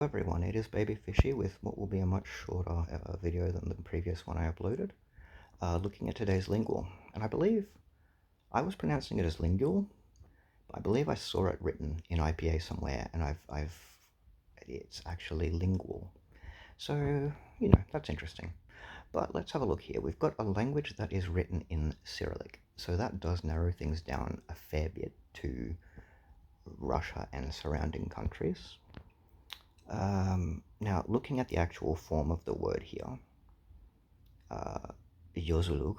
Hello everyone, it is Baby Fishy with what will be a much shorter video than the previous one I uploaded, looking at today's Lingule. And I believe I was pronouncing it as Lingule, but I believe I saw it written in IPA somewhere, and it's actually Lingual. So, that's interesting. But let's have a look here. We've got a language that is written in Cyrillic, so that does narrow things down a fair bit to Russia and surrounding countries. Now, looking at the actual form of the word here, Yozulug,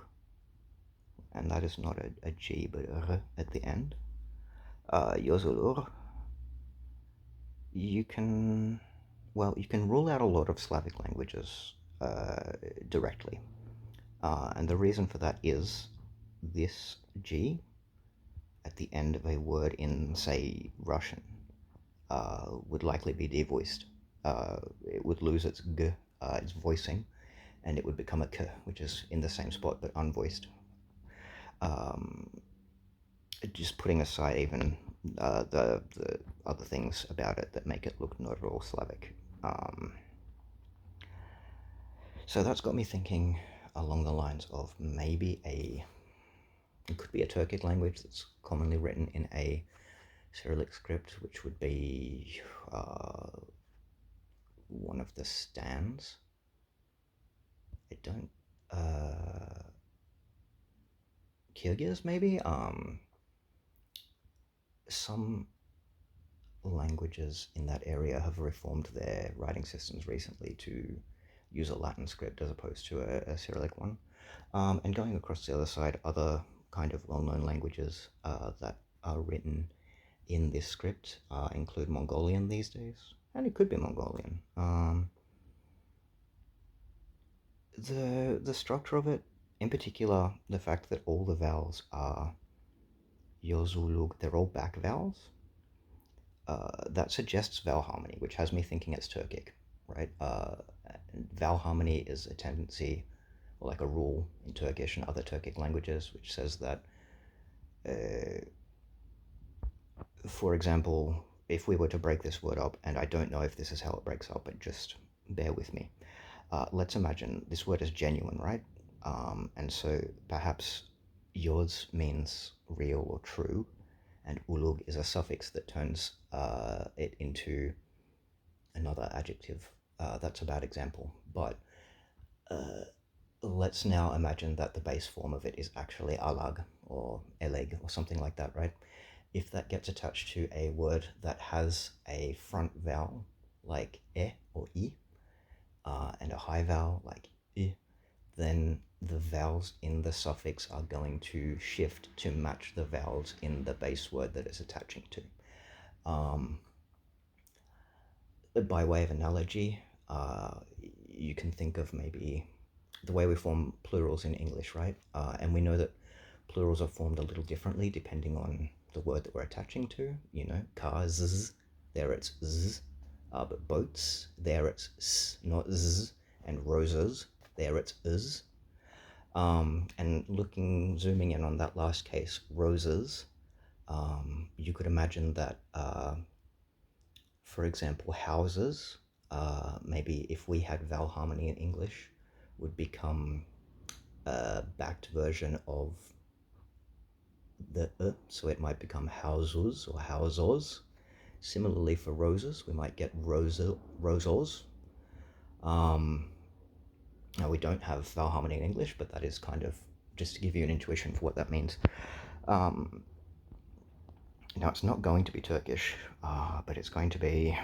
and that is not a G but a R at the end. Yozulur, you can rule out a lot of Slavic languages directly. And the reason for that is this G at the end of a word in, say, Russian would likely be devoiced. It would lose its G, its voicing, and it would become a K, which is in the same spot but unvoiced. Just putting aside even the other things about it that make it look not at all Slavic. So that's got me thinking along the lines of maybe it could be a Turkic language that's commonly written in a Cyrillic script, which would be one of the stands. I don't. Kyrgyz, maybe? Some languages in that area have reformed their writing systems recently to use a Latin script as opposed to a Cyrillic one. And going across the other side, other kind of well-known languages that are written in this script include Mongolian these days, and it could be Mongolian. The structure of it, in particular, the fact that all the vowels are Yozulug, they're all back vowels. That suggests vowel harmony, which has me thinking it's Turkic, right? Vowel harmony is a tendency, or like a rule in Turkish and other Turkic languages, which says that, for example, if we were to break this word up, and I don't know if this is how it breaks up, but just bear with me. Let's imagine this word is genuine, right? And so perhaps yours means real or true, and ulug is a suffix that turns it into another adjective. That's a bad example, but let's now imagine that the base form of it is actually alag or eleg or something like that, right? If that gets attached to a word that has a front vowel like e or I, and a high vowel like I, then the vowels in the suffix are going to shift to match the vowels in the base word that it's attaching to. By way of analogy, you can think of maybe the way we form plurals in English, right? And we know that plurals are formed a little differently depending on the word that we're attaching to. Cars, there it's z, but boats, there it's s, not z, and roses, there it's is. And zooming in on that last case, roses, you could imagine that, for example, houses, maybe if we had vowel harmony in English, would become a backed version of the so it might become houses or housos. Similarly for roses, we might get rosos. Now we don't have vowel harmony in English, but that is kind of just to give you an intuition for what that means. Now it's not going to be Turkish, but it's going to be...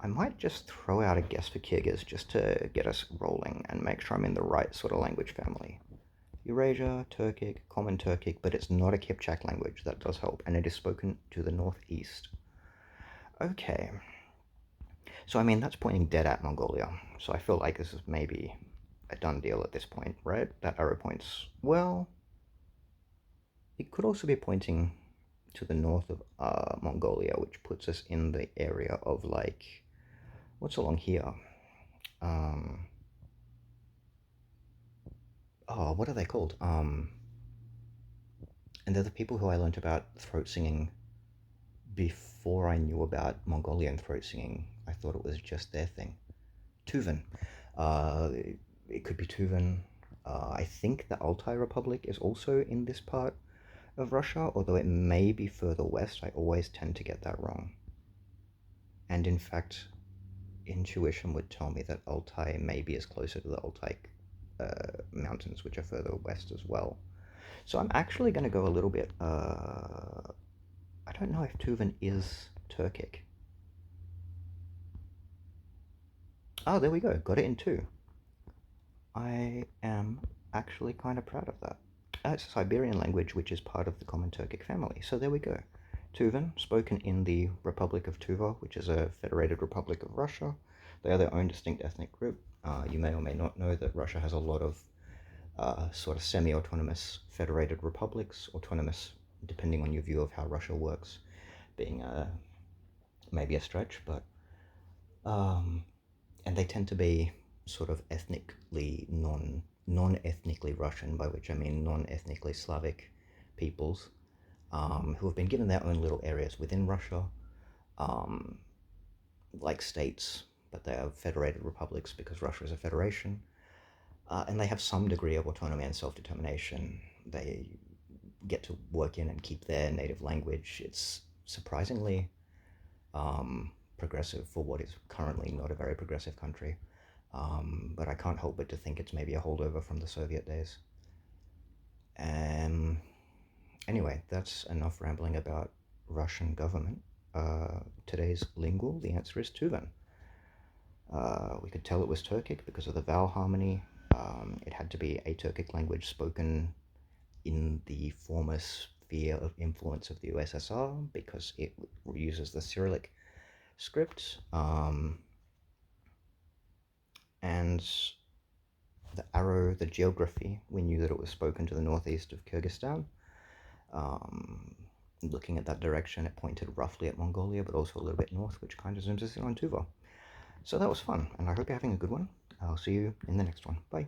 I might just throw out a guess for Kyrgyz just to get us rolling and make sure I'm in the right sort of language family. Eurasia, Turkic, Common Turkic, but it's not a Kipchak language. That does help, and it is spoken to the northeast. Okay. So, I mean, that's pointing dead at Mongolia. So I feel like this is maybe a done deal at this point, right? That arrow points, well, it could also be pointing to the north of Mongolia, which puts us in the area of, like, what's along here? What are they called? And they're the people who I learnt about throat singing before I knew about Mongolian throat singing, I thought it was just their thing. Tuvan. Uh, it could be Tuvan. I think the Altai Republic is also in this part of Russia, although it may be further west. I always tend to get that wrong. And in fact, intuition would tell me that Altai maybe is closer to the Altai mountains, which are further west as well. So I'm actually going to go a little bit. I don't know if Tuvan is Turkic. Oh, there we go. Got it in two. I am actually kind of proud of that. It's a Siberian language which is part of the Common Turkic family. So there we go. Tuvan, spoken in the Republic of Tuva, which is a federated republic of Russia. They are their own distinct ethnic group. You may or may not know that Russia has a lot of sort of semi-autonomous federated republics, autonomous depending on your view of how Russia works, being maybe a stretch, but um, and they tend to be sort of ethnically non-ethnically Russian, by which I mean non-ethnically Slavic peoples who have been given their own little areas within Russia, um, like states, but they are federated republics because Russia is a federation, and they have some degree of autonomy and self-determination. They get to work in and keep their native language. It's surprisingly progressive for what is currently not a very progressive country. But I can't help but to think it's maybe a holdover from the Soviet days. Um, anyway, that's enough rambling about Russian government. Today's Lingule, the answer is Tuvan. We could tell it was Turkic because of the vowel harmony. It had to be a Turkic language spoken in the former sphere of influence of the USSR because it uses the Cyrillic script. And the arrow, the geography, we knew that it was spoken to the northeast of Kyrgyzstan. Um, Looking at that direction, it pointed roughly at Mongolia, but also a little bit north, which kind of zooms us in on Tuva. So that was fun, and I hope you're having a good one. I'll see you in the next one. Bye.